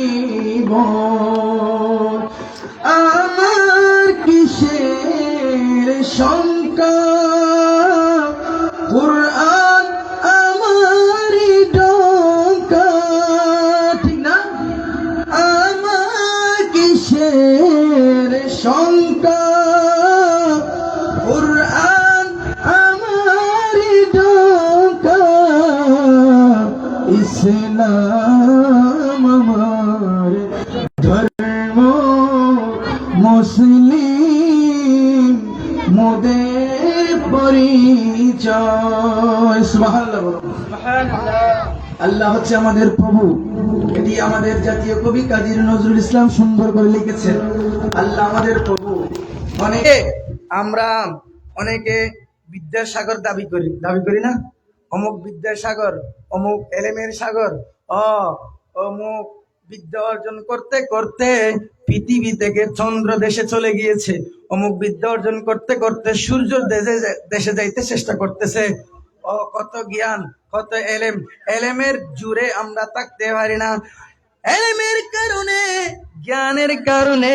জীবন। আমার কিসের শঙ্কা, কুরআন আমারই ডঙ্কা, ঠিক না? আমার কিসের শঙ্কা, কুরআন আমারই ডঙ্কা, ইসলাম আমার ধর্ম, মুসলিম মোদের পরিচয়। সুবহানাল্লাহ। আল্লাহ হচ্ছে আমাদের প্রভু। এটি আমাদের জাতীয় কবি কাজী নজরুল ইসলাম সুন্দর করে লিখেছেন। আল্লাহ আমাদের প্রভু। আমরা অনেকে বিদ্যাসাগর দাবি করি না? অমুক বিদ্যাসাগর, অমুক এলেমের সাগর, অমুক বিদ্যা অর্জন করতে করতে পৃথিবী থেকে চন্দ্র দেশে চলে গিয়েছে, অমুক বিদ্যা অর্জন করতে করতে সূর্য দেশে যাইতে চেষ্টা করতেছে। কত জ্ঞান, কত এলেমের জুড়ে আমরা থাকতে পারি না। এলেমের কারণে, জ্ঞানের কারণে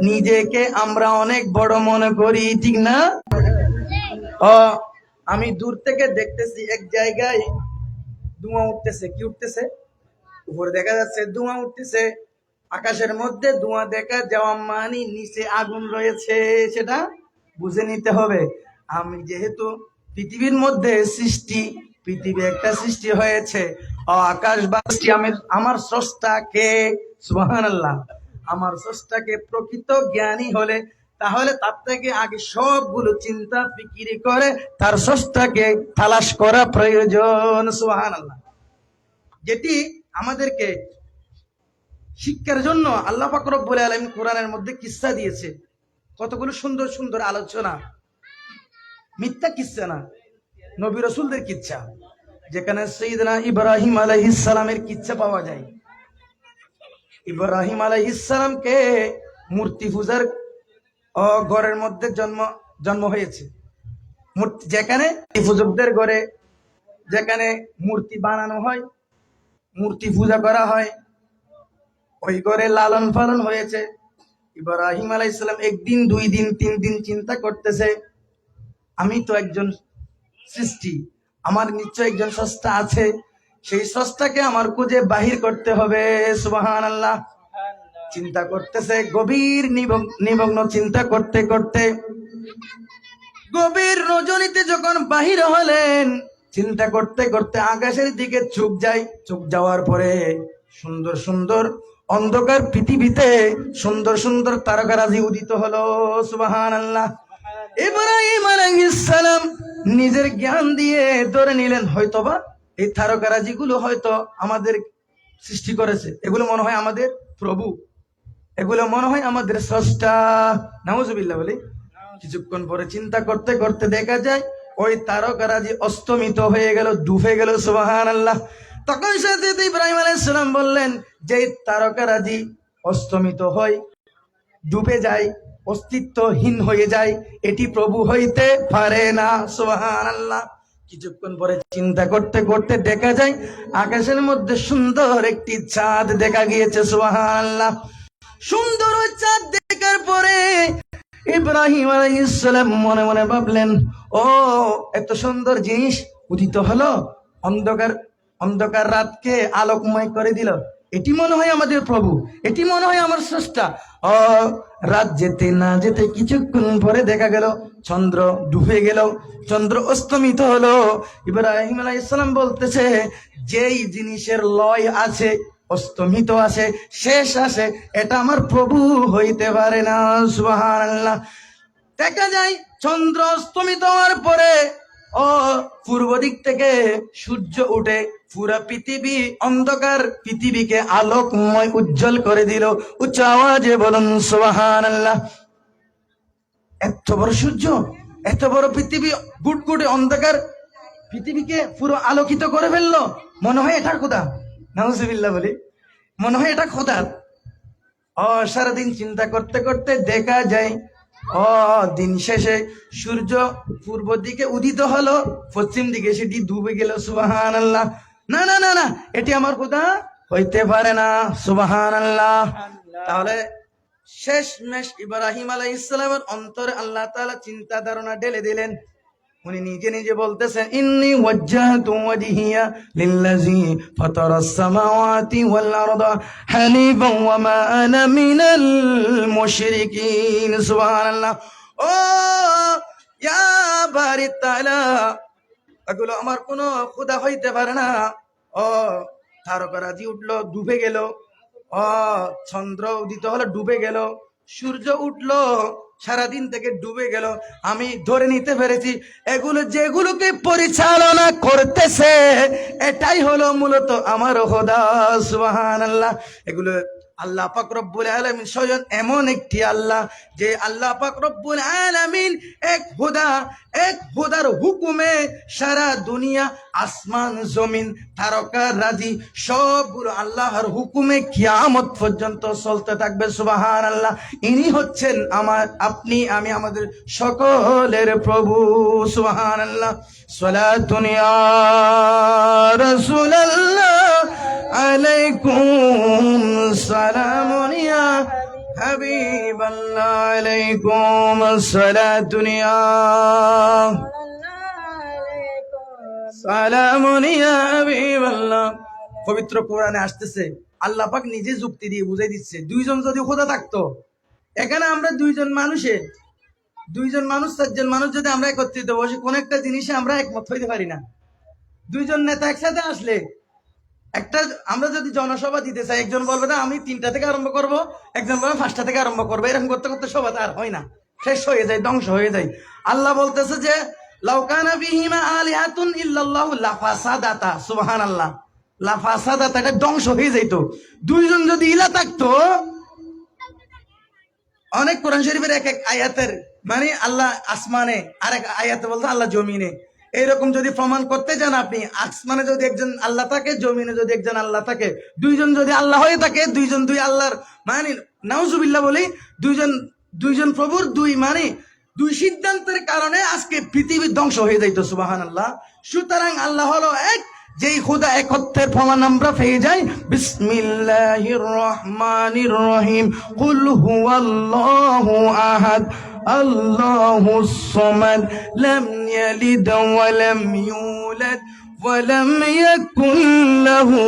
নিজেকে আমরা অনেক বড় মনে করি, ঠিক না? আমি দূর থেকে দেখতেছি এক জায়গায় ধোঁয়া উঠতেছে। কি উঠতেছে? উপরে দেখা যাচ্ছে ধোঁয়া উঠতেছে। আকাশের মধ্যে ধোঁয়া দেখা যাওয়া মানে নিচে আগুন রয়েছে, সেটা বুঝে নিতে হবে। আমি যেহেতু পৃথিবীর মধ্যে সৃষ্টি, পৃথিবী একটা সৃষ্টি হয়েছে, আকাশ বাসটি আমার স্রষ্টাকে, সুবহানাল্লাহ, আমার স্রষ্টাকে প্রকৃত জ্ঞানী হলে তাহলে তার থেকে আগে সবগুলো চিন্তা ফিকিরি করে তার স্রষ্টাকে তালাশ করা প্রয়োজন। সুবহানাল্লাহ। যেটি আমাদেরকে শিক্ষার জন্য আল্লাহ পাক রব্বুল আলামিন কোরআনের মধ্যে কিসসা দিয়েছে, কতগুলো সুন্দর সুন্দর আলোচনা, মিথ্যা কিসসা না, নবী রাসূলদের কিচ্ছা, যেখানে সাইয়েদনা ইব্রাহিম আলাইহিস সালামের কিচ্ছা পাওয়া যায়। ইব্রাহিম আলাইহিস সালামকে মূর্তি পূজার ঘরের মধ্যে জন্ম হয়েছে, যেখানে পূজকদের ঘরে, যেখানে মূর্তি বানানো হয়, মূর্তি পূজা করা হয়, ওই ঘরে লালন পালন হয়েছে। ইব্রাহিম আলাইহিস সালাম একদিন, 2 দিন, 3 দিন চিন্তা করতেছে, আমি তো একজন সৃষ্টি, আমার নিশ্চয় একজন স্রষ্টা আছে, সেই স্রষ্টাকে আমার খুঁজে বাহির করতে হবে। সুবহানাল্লাহ। চিন্তা করতেছে, গভীর নিমগ্ন চিন্তা করতে করতে গভীর রজনীতে যখন বাহির হলেন, চিন্তা করতে করতে আকাশের দিকে চোখ যায়। চোখ যাওয়ার পরে সুন্দর সুন্দর অন্ধকার পৃথিবীতে সুন্দর সুন্দর তারকারাজি উদিত হলো। সুবহানাল্লাহ। ইব্রাহিম আলাইহিস সালাম নিজের জ্ঞান দিয়ে ধরে নিলেন, হয়তোবা এই তারকারাজি গুলো হয়তো আমাদের সৃষ্টি করেছে, এগুলো মনে হয় আমাদের প্রভু, এগুলো মনে হয় আমাদের স্রষ্টা। নাউজুবিল্লাহ বলি। কিছুক্ষণ পরে চিন্তা করতে করতে দেখা যায় ওই তারকারাজি অস্তমিত হয়ে গেল, ডুবে গেল। সুবহানাল্লাহ। তখন সাথে ইব্রাহিম আলাইহিস সালাম বললেন, যে তারকারাজি অস্তমিত হয়, ডুবে যায়, অস্তিত্বহীন হয়ে যায়, এটি প্রভু হইতে পারে না। সুবহানাল্লাহ। কিছুক্ষণ পরে চিন্তা করতে করতে দেখা যায় আকাশের মধ্যে সুন্দর একটি চাঁদ দেখা গিয়েছে। সুবহানাল্লাহ। সুন্দর চাঁদ দেখার পরে ইব্রাহিম আলাইহিস সালাম মনে মনে ভাবলেন, ও এত সুন্দর জিনিস উদিত হলো, অন্ধকার রাতকে আলোকময় করে দিল, এটি মনে হয় আমাদের প্রভু, এটি মনে হয় আমার স্রষ্টা। রাত যেতে না যেতে কিছুক্ষণ পরে দেখা গেল চন্দ্র ডুবে গেল, চন্দ্র অস্তমিত হলো। ইব্রাহিম আলাইহিস সালাম বলতেছে, যেই জিনিসের লয় আছে, অস্তমিত আছে, শেষ আছে, এটা আমার প্রভু হইতে পারে না। সুবহানাল্লাহ। দেখা যায় চন্দ্র অস্তমিত হওয়ার পরে পূর্ব দিক থেকে সূর্য উঠে পুরা পৃথিবী, অন্ধকার পৃথিবীকে আলোকময় উজ্জ্বল করে দিল। উচ্চ আওয়াজে বলুন সুবহানাল্লাহ। এত বড় সূর্য, এত বড় পৃথিবী, গুটগুটে অন্ধকার পৃথিবীকে পুরো আলোকিত করে ফেললো, মনে হয় এটা খোদা। নাউজুবিল্লাহ বলি, মনে হয় এটা খোদা। সারাদিন চিন্তা করতে করতে দেখা যায় দিন শেষে সূর্য পূর্ব দিকে উদিত হলো, পশ্চিম দিকে সেটি ডুবে গেল। সুবহানাল্লাহ। না না না না, এটি আমার খোদা হইতে পারে না। সুবহানাল্লাহ। তাহলে শেষমেশ ইব্রাহিম আলাইহিস সালামের অন্তরে আল্লাহ তাআলা চিন্তা ধারণা ঢেলে দিলেন। উনি নিজে নিজে বলতেছেন, ইন্নী ওয়াজ্জাহতু ওয়াজহিয়া লিল্লাযী ফাতারাস সামাওয়াতি ওয়াল আরদা হানিফান ওয়া মা আনা মিনাল মুশরিকিন। সুবহানাল্লাহ। ও ইয়া বারি তাআলা, এগুলো আমার কোনো খোদা হইতে পারে না। ও তারকারাজি উঠলো, ডুবে গেল। ও চন্দ্র উদিত হলো, ডুবে গেল। সূর্য উঠলো, সারাদিন থেকে ডুবে গেল। আমি ধরে নিতে পেরেছি এগুলো যেগুলোকে পরিচালনা করতেছে এটাই হলো মূলত আমার খোদা। সুবহানাল্লাহ। এগুলো আল্লাহ পাক রব্বুল আলামিন স্বয়ং এমন একটি আল্লাহ যে আল্লাহ পাক রব্বুল আলামিন এক খোদার হুকুমে সারা দুনিয়া, আসমান জমিন, তারকা রাজি সবগুলো আল্লাহর হুকুমে কিয়ামত পর্যন্ত চলতে থাকবে। সুবহানাল্লাহ। ইনি হচ্ছেন আমার, আপনি, আমি, আমাদের সকলের প্রভু। সুবহানাল্লাহ। সালাতুন ইয়া রাসূলুল্লাহ আলাইকুম সালামুন ইয়া হাবিবাল্লাহ আলাইকুম সালাতুন ইয়া সালামুন ইয়া হাবিবাল্লাহ। পবিত্র কোরআনে আসতেছে, আল্লাহ পাক নিজে যুক্তি দিয়ে বুঝাই দিচ্ছে, দুইজন যদি খোদা থাকতো, এখানে আমরা দুইজন মানুষ, চারজন মানুষ যদি আমরা একত্রিত বসে কোন একটা জিনিসে আমরা একমত হইতে পারি না। দুইজন নেতা একসাথে আসলে একটা, আমরা যদি জনসভা দিতে চাই, একজন বলবে না আমি 3টা থেকে আরম্ভ করব, একজন বলবে 5টা থেকে আরম্ভ করবো। এরকম করতে করতে সভা আর হয় না, শেষ হয়ে যায়, ধ্বংস হয়ে যায়। আল্লাহ বলতেছে যে লাউ কানা ফীহিমা আলিহাতুন ইল্লাল্লাহু লাফাসাদাতা। সুবহানাল্লাহ। লাফাসাদাতা, এটা ধ্বংস হয়ে যাইত। দুইজন যদি ইলা থাকতো, অনেক কোরআন শরীফের এক এক আয়াতের মানে আল্লাহ আসমানে, আরেক আয়াতে বলতে আল্লাহ জমিনে, এইরকম যদি প্রমাণ করতে যান আপনি, আসমানে যদি একজন আল্লাহ থাকে, জমিনে যদি একজন আল্লাহ থাকে, দুইজন যদি আল্লাহ হয়ে থাকে, দুইজন দুই আল্লাহর মানে নাউজুবিল্লাহ বলি, দুইজন প্রভুর দুই সিদ্ধান্তের কারণে আজকে পৃথিবীর ধ্বংস হয়ে যাইতো। সুবহানাল্লাহ। সুতরাং আল্লাহ হলো এক, যেই খুদা একত্বের প্রমাণ আমরা পেয়ে যাই। বিসমিল্লাহির রহমানির রহিম। কুল হুয়াল্লাহু আহাদ আল্লাহুস সামাদ লাম ইয়ালিদ ওয়া লাম ইউলাদ ওয়া লাম ইয়াকুল লাহু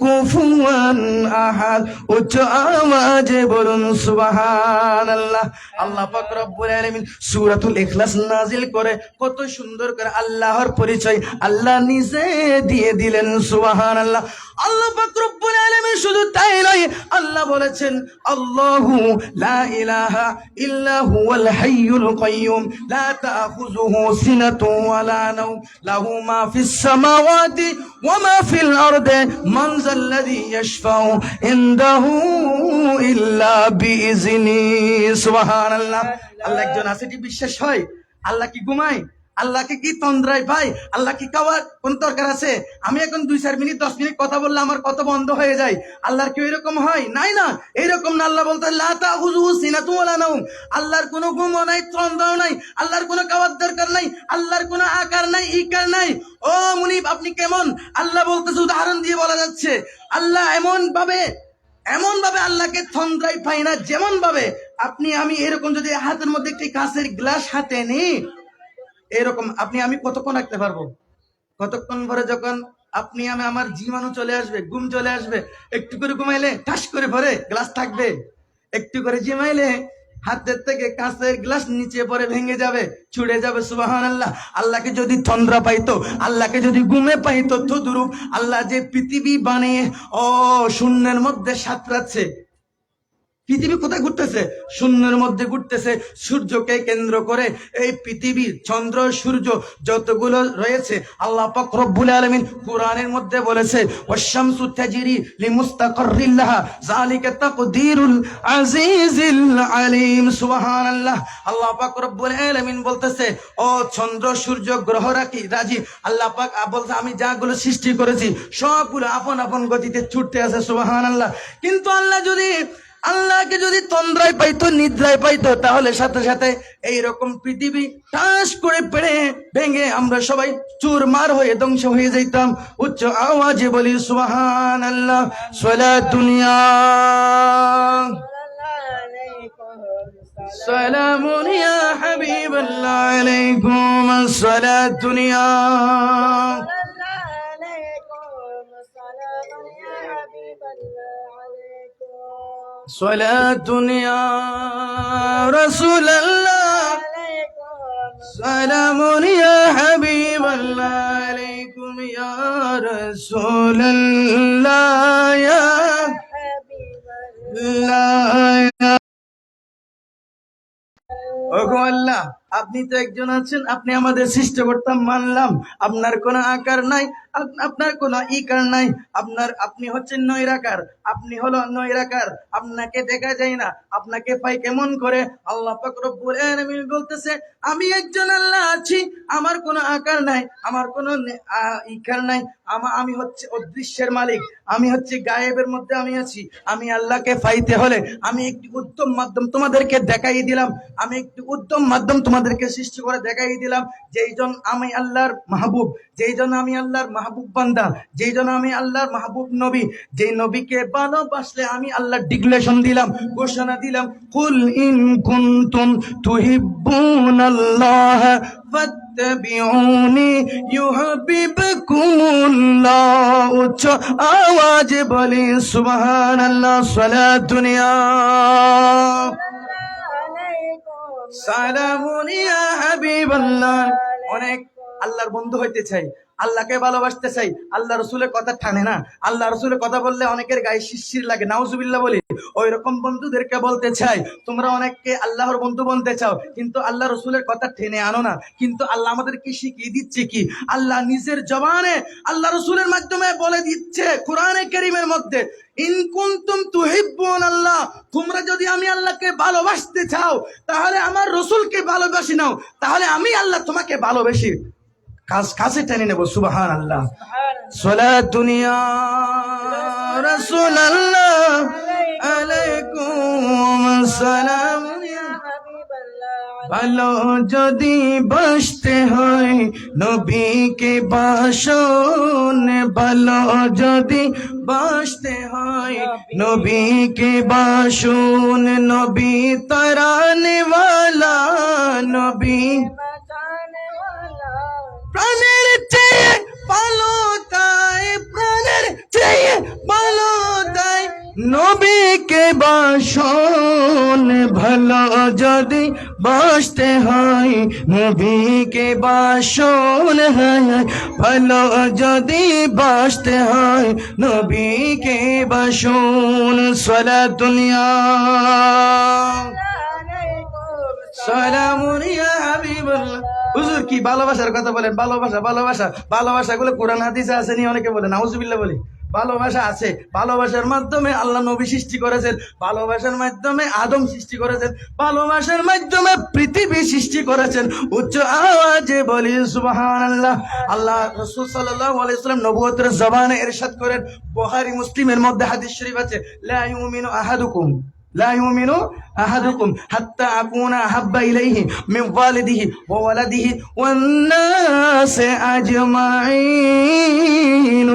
কুফুয়ান আহাদ। উচ্চ আওয়াজে বলুন সুবহানাল্লাহ। আল্লাহ পাক রব্বুল আলামিন সূরাতুল ইখলাস নাজিল করে কত সুন্দর করে আল্লাহর পরিচয় আল্লাহ নিজে দিয়ে দিলেন। সুবহানাল্লাহ। আল্লাহ পাক রব্বুল আলামিন শুধু তাই নয়, আল্লাহ বলেছেন আল্লাহু লা ইলাহা ইল্লা হুয়াল হাইয়ুল কাইয়্যুম লা তাখুযুহু সিনাতুন ওয়া লা নাওম লাহু মা ফিস সামাওয়াতি ওয়া মা ফিল আরদি মান যাল্লাযী ইয়াশফাউ ইনদাহু ইল্লা বিইজনি। সুবহানাল্লাহ। আল্লাহ একজন আছে, এটি বিশ্বাস হয়? আল্লাহ কি ঘুমায়? আল্লাহকে কি তন্দ্রায় পাই? আল্লাহ কি খাওয়ার কোন দরকার আছে? আমি এখন 2-4 মিনিট 10 মিনিট কথা বললে আমার কথা বন্ধ হয়ে যায়। আল্লাহর কি এরকম হয়? নাই না, এরকম না। আল্লাহ বলতে লা তাখুযুহু সিনাতুন ওয়া লা নাওম, আল্লাহর কোনো ঘুমও নাই, তন্দ্রাও নাই, আল্লাহর কোনো খাওয়ার দরকার নাই, আল্লাহর কোনো আকার নাই, ইকার নাই। ও মুনিব, আপনি কেমন? আল্লাহ বলতেছে, উদাহরণ দিয়ে বলা যাচ্ছে, আল্লাহ এমন ভাবে আল্লাহকে তন্দ্রায় পাই না, যেমন ভাবে আপনি আমি এরকম যদি হাতের মধ্যে একটি কাঁচের গ্লাস হাতে নিই, এরকম আপনি আমি কতক্ষণ রাখতে পারবো? কতক্ষণ পরে যখন আপনি আমি আমার জীবাণু চলে আসবে, ঘুম চলে আসবে, একটু করে ঘুমাইলে ঠাস করে ভরে গ্লাস থাকবে, একটু করে জিমাইলে হাতের থেকে কাঁচের গ্লাস নিচে পরে ভেঙে যাবে, ছুড়ে যাবে। সুবহানাল্লাহ। আল্লাহকে যদি তন্দ্রা পাইতো, আল্লাহকে যদি ঘুমে পাইতো, তদ্রূপ আল্লাহ যে পৃথিবী বানিয়ে শূন্যের মধ্যে সাঁতরাচ্ছে, পৃথিবী কোথায় ঘুরতেছে? শূন্যের মধ্যে ঘুরতেছে। সূর্যকে কেন্দ্র করে এই পৃথিবীর চন্দ্র সূর্য যতগুলো রয়েছে, আল্লাহ পাক রব্বুল আলামিন কোরআনের মধ্যে বলেছে ওয়াশ-শামসু তাজরি লিমুস্তাকাররিন লাহা যালিকা তাকদীরুল আজিজিল আলিম। সুবহানাল্লাহ। আল্লাহ পাক রব্বুল আলামিন বলতেছে, ও চন্দ্র সূর্য গ্রহ রাজি, আল্লাহ পাক বলতে আমি যাগুলো সৃষ্টি করেছি সবগুলো আপন আপন গতিতে ছুটতে আছে। সুবহানাল্লাহ। কিন্তু আল্লাহ যদি আল্লাহকে যদি তন্দ্রায় পাইতো, নিদ্রায় পাইতো, তাহলে সাথে সাথে এইরকম পৃথিবী ঠাস করে পেড়ে ভেঙে আমরা সবাই চুরমার হয়ে ধ্বংস হয়ে যাইতাম। উচ্চ আওয়াজে বলি সুবহানাল্লাহ। সালাত দুনিয়া সালামুন ইয়া হাবিবাল্লাহ আলাইকুম আসসালাত দুনিয়া صلاة يا رسول الله سلام يا حبيب الله عليكم يا رسول الله يا حبيب الله ওগো আল্লাহ, আপনি তো একজন আছেন, আপনি আমাদের সৃষ্টিকর্তা মানলাম, আপনার কোনো আকার নাই, আপনার কোনো ইকার নাই, আপনি হচ্ছেন নৈরাকার, আপনি হলো নৈরাকার, আপনাকে দেখা যায় না, আপনাকে পাই কেমন করে? আল্লাহ পাক রব্বুল আলামিন বলতেছে, আমি একজন আল্লাহ আছি, আমার কোনো আকার নাই, আমার কোনো ইকার নাই, আমি হচ্ছে অদৃশ্যের মালিক, আমি হচ্ছে গায়েবের মধ্যে আমি আছি। আমি আল্লাহকে পাইতে হলে আমি একটি উত্তম মাধ্যম তোমাদেরকে দেখাই দিলাম, আমি একটি উত্তম মাধ্যম তোমাদেরকে সৃষ্টি করে দেখাই দিলাম, যেই জন আমি আল্লাহর মাহবুব, যেই জন আমি আল্লাহর মাহবুব বান্দা, যেই জন আমি আল্লাহর মাহবুব নবী, যেই নবীকে ভালোবাসলে আমি আল্লাহ ডিক্লেরেশন দিলাম, ঘোষণা দিলাম, কুল ইন কুনতুম তুহিব্বুনাল্লাহ ফাত্তাবিউনি ইউহিব্বুকুমুল্লাহ। উচ্চ আওয়াজে বলি সুবহানাল্লাহ। সালাত দুনিয়া সালামুন ইয়া হাবিবাল্লাহ। অনেক আল্লাহর বন্ধু হইতে চাই, আল্লাহকে ভালোবাসতে চাই, আল্লাহ রসুলের কথা ঠানে না, আল্লাহ রসুলের কথা বললে অনেকের গায়ে শিরশির লাগে, নাউজুবিল্লাহ বলি। ওই রকম বন্ধুদেরকে বলতে চাই, তোমরা অনেককে আল্লাহর বন্ধু বলতে চাও, কিন্তু আল্লাহ রসুলের কথা টেনে আনো না। কিন্তু আল্লাহ আমাদেরকে শিখিয়ে দিচ্ছে কি? আল্লাহ নিজের জবানে আল্লাহ রসুলের মাধ্যমে বলে দিচ্ছে কোরআনে কারীমের মধ্যে, ইন কুনতুম তুহিব্বুনাল্লাহ, তোমরা যদি আমি আল্লাহকে ভালোবাসতে চাও তাহলে আমার রসুলকে ভালোবাসি নাও, তাহলে আমি আল্লাহ তোমাকে ভালোবাসি কাছে টেনে নেব। সুবহানাল্লাহ। সালাত দুনিয়া রাসূলুল্লাহ আলাইকুম আসসালাম। ভালো যদি বাসতে হয় নবীকে বাসন, ভালো যদি বাসতে হয় নবীকে বাসন, নবী তারানে ওয়ালা, নবী প্রাণের চেয়ে ভালো তাই, প্রাণের চেয়ে ভালো তাই নবীকে বাসন, ভালো যদি বাসতে হয় নবীকে বাসন, ভালো যদি বাসতে হয় নবীকে বাসন। সালাত দুনিয়া সালামুন ইয়া হাবিবাল্লাহ। হুজুর কি ভালোবাসার কথা বলেন? ভালোবাসা ভালোবাসা ভালোবাসা গুলো কোরআন হাদিসে আছে নি? অনেকে বলে নাউজুবিল্লাহ বলি। ভালোবাসা আছে, ভালোবাসার মাধ্যমে আল্লাহ নবী সৃষ্টি করেছেন, ভালোবাসার মাধ্যমে আদম সৃষ্টি করেছেন, ভালোবাসার মাধ্যমে পৃথিবী সৃষ্টি করেছেন। উচ্চ আওয়াজে বলি সুবহানাল্লাহ। আল্লাহ রাসূল সাল্লাল্লাহু আলাইহি ওয়াসাল্লাম নবুয়তের জবানে ইরশাদ করেন, বুখারী মুসলিমের মধ্যে হাদিস শরীফ আছে, লা ইউমিনু আহাদুকুম لا يؤمن أحدكم حتى أكون أحب إليه من والده وولده والناس أجمعين।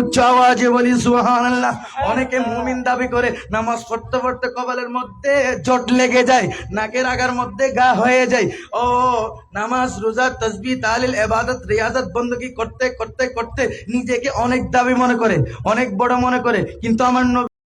উচ্চাওয়াজে বলি সুবহানাল্লাহ। অনেকে মুমিন দাবি করে, নামাজ পড়তে পড়তে কপালের মধ্যে জট লেগে যায়, নাকের আগার মধ্যে ঘা হয়ে যায়। ও নামাজ, রোজা, তাসবিহ, তাহলিল, ইবাদত, রিয়াজত, বندگی করতে করতে করতে নিজেকে অনেক দাবি মনে করে, অনেক বড় মনে করে, কিন্তু আমার